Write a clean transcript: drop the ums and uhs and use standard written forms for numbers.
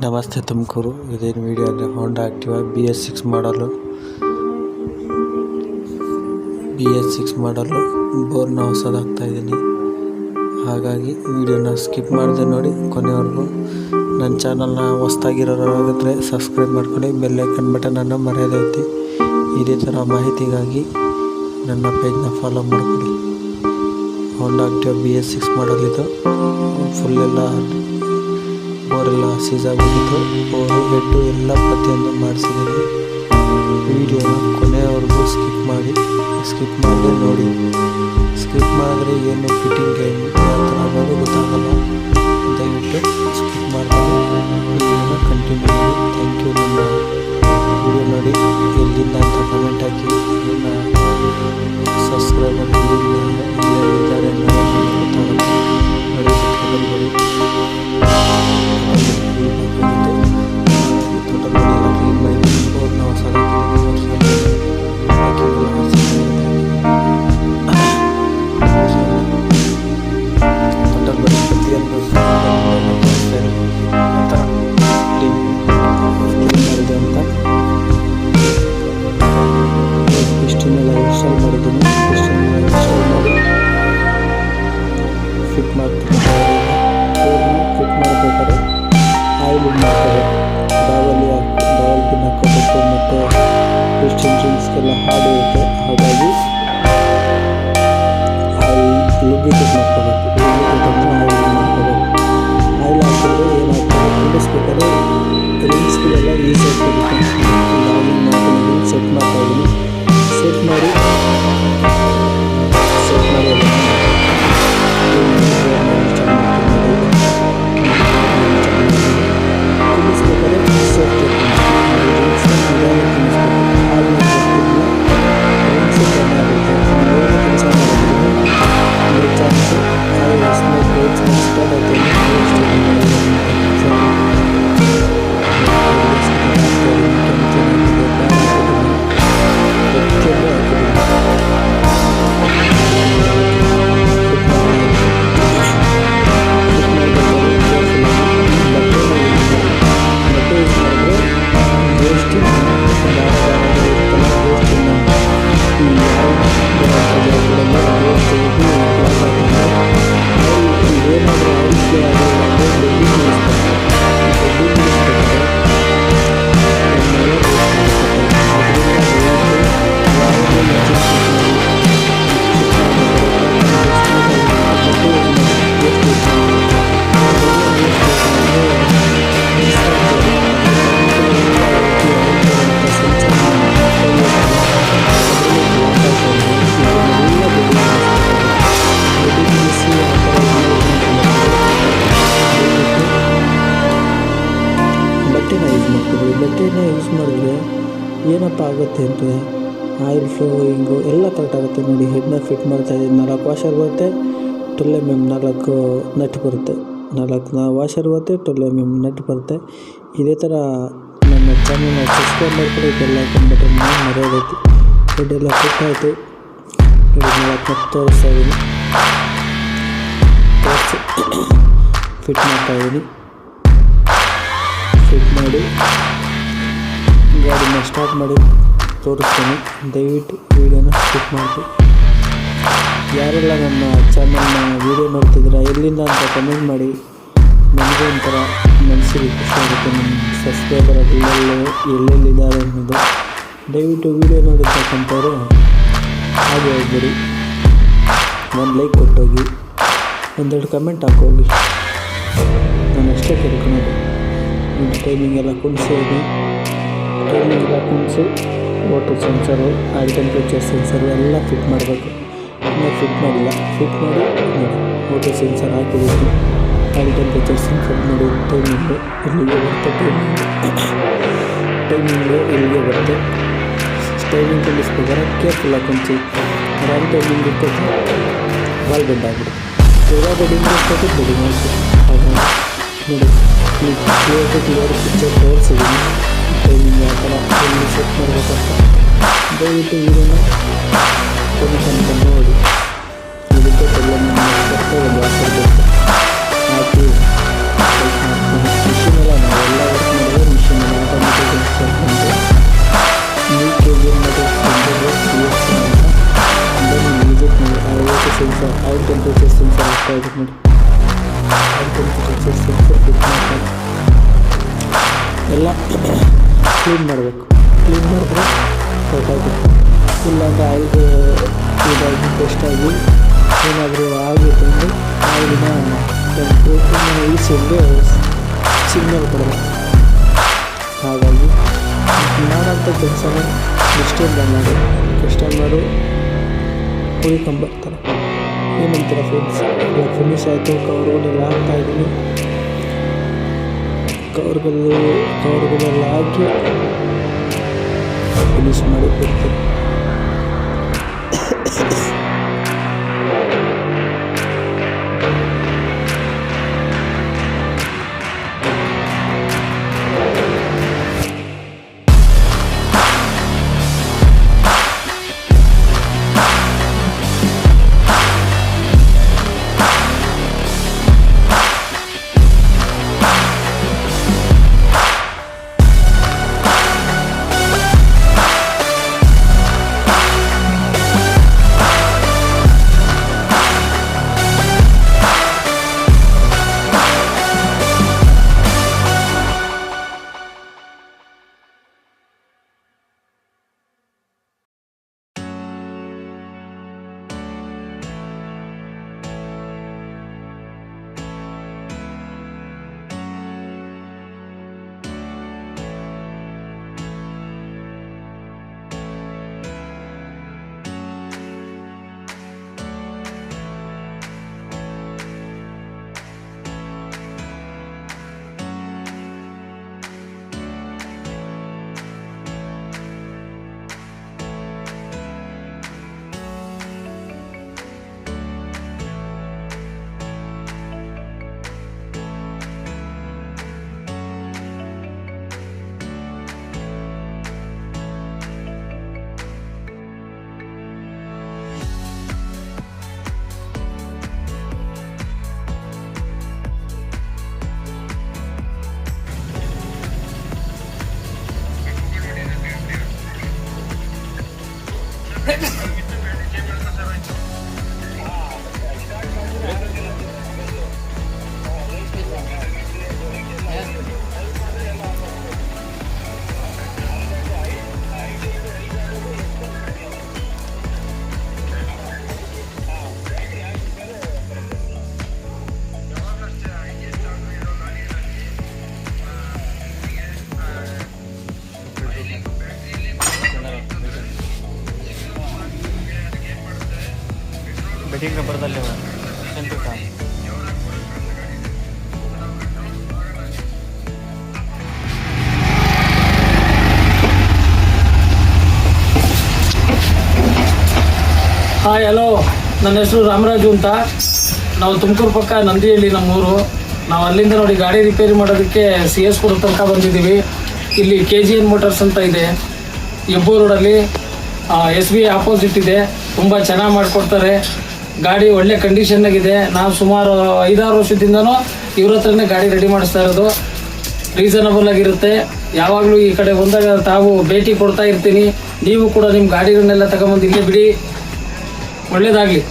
ನಮಸ್ತೆ ತುಮಕೂರು. ಇದೇನು ವಿಡಿಯೋ ಅಂದರೆ ಹೋಂಡಾ ಆಕ್ಟಿವಾ BS6 ಮಾಡಲು ಬೋರ್ನ ಹೊಸದಾಗ್ತಾಯಿದ್ದೀನಿ. ಹಾಗಾಗಿ ವಿಡಿಯೋನ ಸ್ಕಿಪ್ ಮಾಡದೆ ನೋಡಿ ಕೊನೆವರೆಗೂ. ನನ್ನ ಚಾನಲ್ನ ಹೊಸ್ದಾಗಿರೋರಾಗಿದ್ದರೆ ಸಬ್ಸ್ಕ್ರೈಬ್ ಮಾಡ್ಕೊಳ್ಳಿ, ಬೆಲ್ ಐಕನ್ ಬಟನನ್ನು ಮರೆಯದೇ ಒತ್ತಿ. ಇದೇ ಥರ ಮಾಹಿತಿಗಾಗಿ ನನ್ನ ಪೇಜ್ನ ಫಾಲೋ ಮಾಡ್ಕೊಳ್ಳಿ. ಹೋಂಡಾ ಆಕ್ಟಿವಾ BS6 ಮಾಡಲಿದ್ದು ಫುಲ್ಲೆಲ್ಲ ಬೋರೆಲ್ಲ ಸೀಸಾಗಿದ್ದು, ಬೋರು ಹೆಡ್ಡು ಎಲ್ಲ ಪ್ರತಿಯೊಂದು ಮಾಡಿಸಿದ್ದೀನಿ. ವಿಡಿಯೋನ ಕೊನೆಯವರೆಗೂ ಸ್ಕಿಪ್ ಮಾಡದೆ ನೋಡಿ. ಸ್ಕಿಪ್ ಮಾಡಿದ್ರೆ ಏನು ಫಿಟ್ಟಿಂಗ್ ಯಾವ ಥರ ಅನ್ನೋದು ಗೊತ್ತಾಗಲ್ಲ. ದಯವಿಟ್ಟು ಸ್ಕಿಪ್ ಮಾಡಿದ್ರೆ ವಿಡಿಯೋನ ಕಂಟಿನ್ಯೂ ಮಾಡಿ. Thank you. ನಿಮ್ಮ ವಿಡಿಯೋ ನೋಡಿ ಎಲ್ಲಿಂದ ಅಂತ ಕಮೆಂಟ್ ಹಾಕಿ. ನನ್ನ ಸಬ್ಸ್ಕ್ರೈಬರ್ ಇದ್ದಾರೆ ಫಿಟ್ ಮಾಡಬೇಕಾದ್ರೆ ಆಯಿಲ್ ಮಾಡ್ತಾರೆ. ಡಾವಲ್ ಪಿನ್ ಹಾಕೋಬೇಕು ಮತ್ತು ಪಿಸ್ಟನ್ ಡ್ರಿಂಕ್ಸ್ಗೆಲ್ಲ ಹಾರ್ಡ್ ಇರುತ್ತೆ. ಹಾಗಾಗಿ ಆಯಿಲ್ ಲುಬ್ರಿಕೇಟ್ ಮಾಡ್ಕೋಬೇಕು. ಆಯಿಲ್ ಹಾಕಿದ್ರೆ ಏನಾಗ್ತದೆ, ಕುಡಿಸ್ಬೇಕಾದ್ರೆ ರಿಂಗ್ಸ್ಗಳೆಲ್ಲ ಈಸಿಯಾಗಿ ಕೊಡುತ್ತೆ. ಸೆಟ್ ಮಾಡ್ತಾಯಿದ್ದೀನಿ. ಸೆಟ್ ಮಾಡಿ ಬಟ್ಟೆನ ಯೂಸ್ ಮಾಡಿದ್ರೆ ಏನಪ್ಪ ಆಗುತ್ತೆ ಅಂದರೆ ಆಯಿಲ್ ಫ್ಲೋಯಿಂಗು ಎಲ್ಲ ಕರೆಕ್ಟ್ ಆಗುತ್ತೆ. ನೋಡಿ, ಹೆಡ್ನ ಫಿಟ್ ಮಾಡ್ತಾಯಿದ್ದೀನಿ. 4 ವಾಷರ್ ಬರುತ್ತೆ, 12 mm 4 ನಟ್ ಬರುತ್ತೆ. 4 ವಾಷರ್ ಬರುತ್ತೆ, 12 mm ನಟ್ ಬರುತ್ತೆ. ಇದೇ ಥರ ನನ್ನ ಚಾನಲ್ನ ಸಬ್ಸ್ಕ್ರೈಬ್ ಮಾಡ್ಕೊಂಡು ಬೆಲ್ ಐಕನ್ ಬಟನ್ ಮರೆಯೋದೈತಿ. ಹೆಡ್ಡೆಲ್ಲ ಫಿಟ್ ಆಯಿತು. ನೋಡಿ, 4 ನಟ್ ತೋರಿಸ್ತಾ ಇದ್ದೀನಿ. ಫಿಟ್ ಮಾಡ್ತಾಯಿದ್ದೀನಿ. ಫಿಟ್ ಮಾಡಿ ಗಾಡಿನ ಸ್ಟಾರ್ಟ್ ಮಾಡಿ ತೋರಿಸ್ತೀನಿ. ದಯವಿಟ್ಟು ವಿಡಿಯೋನ ಸ್ಕಿಪ್ ಮಾಡಿ. ಯಾರೆಲ್ಲ ನನ್ನ ಚಾನಲ್ನ ವಿಡಿಯೋ ನೋಡ್ತಿದ್ದೀರಾ ಎಲ್ಲಿಂದ ಅಂತ ಕಮೆಂಟ್ ಮಾಡಿ. ನನಗೆ ಒಂಥರ ಮನಸ್ಸಿಗೆ ಖುಷಿ ಆಗುತ್ತೆ. ನನ್ನ ಸಬ್ಸ್ಕ್ರೈಬರ್ ಎಲ್ಲೆಲ್ಲಿದ್ದಾರೆ ಅನ್ನೋದು. ದಯವಿಟ್ಟು ವಿಡಿಯೋ ನೋಡಿರ್ತಕ್ಕಂಥವ್ರು ಹಾಗೆ ಹೋಗ್ಬೇಡಿ. ಒಂದು ಲೈಕ್ ಕೊಟ್ಟೋಗಿ, ಒಂದೆರಡು ಕಮೆಂಟ್ ಹಾಕೋಗಿ. ನಾನು ಅಷ್ಟೇ ಕೇಳ್ಕೊಳೋದು. ಟೈಮಿಂಗ್ ಎಲ್ಲ ಕುಣಿಸೋದು, water sensor, oil temperature sensor ಎಲ್ಲ ಫಿಟ್ ಮಾಡಬೇಕು. ಇನ್ನೂ ಫಿಟ್ ಮಾಡಿಲ್ಲ. ಫಿಟ್ ಮಾಡಿ ವಾಟರ್ ಸೆನ್ಸರ್ ಹಾಕಿದ್ದೀನಿ. ಆಯಿಲ್ ಟೆಂಪ್ರೇಚರ್ ಸೆನ್ಸರ್ ನೋಡಿ. ಟೈಮಿಂಗು ಇಲ್ಲಿಗೆ ಬರುತ್ತೆ. ಟೈಮಿಂಗು ಇಲ್ಲಿಗೆ ಬರುತ್ತೆ. ಟೈಮಿಂಗ್ ತಿಳಿಸ್ಬೇಕಾದ್ರೆ ಕೇರ್ಫುಲ್ಲಾಗಿ ಕೊಂಚಿ ರಾಂಗ್ ಟೈಮಿಂಗ್ ಇರ್ತೈತೆ, ಬಾಲ್ ಬೆಡ್ ಆಗಿಬಿಡುತ್ತೆ. ಇವಾಗ ಬೆಡ್ಡಿಂಗ್ ಇರ್ತೈತೆ, ಬೆಡ್ಡಿಂಗ್ ಆಯಿತು. ಹಾಗಾಗಿ ನೋಡಿ, ಕ್ಲಿಯರ್ ಪಿಕ್ಚರ್ ತೋರಿಸಿದ್ದೀನಿ. ಟೈಮಿಂಗ್ ಯಾವ ಥರ ಎಲ್ಲಿ ಸೆಟ್ ಮಾಡಬೇಕಂತ. ದಯವಿಟ್ಟು ವಿಡಿಯೋನ ಕೊನೆ ನೋಡಿ. ಇದಕ್ಕೆ ಒಂದು ವಾಸರ್ ಬೇಕು ಹಾಕಿ ಮಿಷಿನೆಲ್ಲ ನಾವೆಲ್ಲ ಎಲ್ಲ ಕ್ಲೀನ್ ಮಾಡಬೇಕು. ಕ್ಲೀನ್ ಮಾಡಿದ್ರೆ ಗೊತ್ತಾಗುತ್ತೆ. ಇಲ್ಲಾಂದರೆ ಆಯಿಲ್ಗೆ ಇದಾಗಿ ಟೆಸ್ಟಾಗಿ ಏನಾದರೂ ಆಗುತ್ತೆ ಅಂದರೆ ಆಯಿಲಿನ ಈಚೆಗೆ ಸಿಗ್ನಲ್ ಕೊಡಬೇಕು. ಹಾಗಾಗಿ ಮಾಡೋಂಥ ಕೆಲಸನ ಇಷ್ಟೆಲ್ಲ ಮಾಡಿ ಕಸ್ಟಮರು ಉಳ್ಕೊಂಬರ್ತಾರೆ. ಏನಂತೀರ ಫ್ರೆಂಡ್ಸ್? ಇವಾಗ ಫಿನಿಶ್ ಆಯಿತು. ಕವರ್ಗಳೆಲ್ಲ ಹಾಕ್ತಾಯಿದ್ದೀನಿ. ಕವರ್ಗಳೆಲ್ಲ ಹಾಕಿ ಫಿನಿಶ್ ಮಾಡಿ ಕೊಡ್ತೀನಿ. ಬೆಡ್ಡಿಂಗ್ ನಂಬರ್ದಲ್ಲಿ ಹಾಯ್ ಹಲೋ, ನನ್ನ ಹೆಸರು ರಾಮರಾಜು ಅಂತ. ನಾವು ತುಮಕೂರು ಪಕ್ಕ ನಂದಿಹಳ್ಳಿ ನಮ್ಮೂರು. ನಾವು ಅಲ್ಲಿಂದ ನೋಡಿ ಗಾಡಿ ರಿಪೇರಿ ಮಾಡೋದಕ್ಕೆ CS ಪುರ ತನಕ ಬಂದಿದ್ದೀವಿ. ಇಲ್ಲಿ KGN ಮೋಟರ್ಸ್ ಅಂತ ಇದೆ, ಹೆಬ್ಬೂರು ರೋಡಲ್ಲಿ, SBI ಆಪೋಸಿಟ್ ಇದೆ. ತುಂಬ ಚೆನ್ನಾಗಿ ಮಾಡಿಕೊಡ್ತಾರೆ. ಗಾಡಿ ಒಳ್ಳೆ ಕಂಡೀಷನ್ನಾಗಿದೆ. ನಾವು ಸುಮಾರು 5-6 ವರ್ಷದಿಂದನೂ ಇವ್ರ ಹತ್ರನೇ ಗಾಡಿ ರೆಡಿ ಮಾಡಿಸ್ತಾ ಇರೋದು. ರೀಸನಬಲ್ ಆಗಿರುತ್ತೆ. ಯಾವಾಗಲೂ ಈ ಕಡೆ ಬಂದಾಗ ತಾವು ಭೇಟಿ ಕೊಡ್ತಾ ಇರ್ತೀನಿ. ನೀವು ಕೂಡ ನಿಮ್ಮ ಗಾಡಿಗಳನ್ನೆಲ್ಲ ತಗೊಂಬಂದು ಇಲ್ಲೇ ಬಿಡಿ. ಒಳ್ಳೆಯದಾಗಲಿ.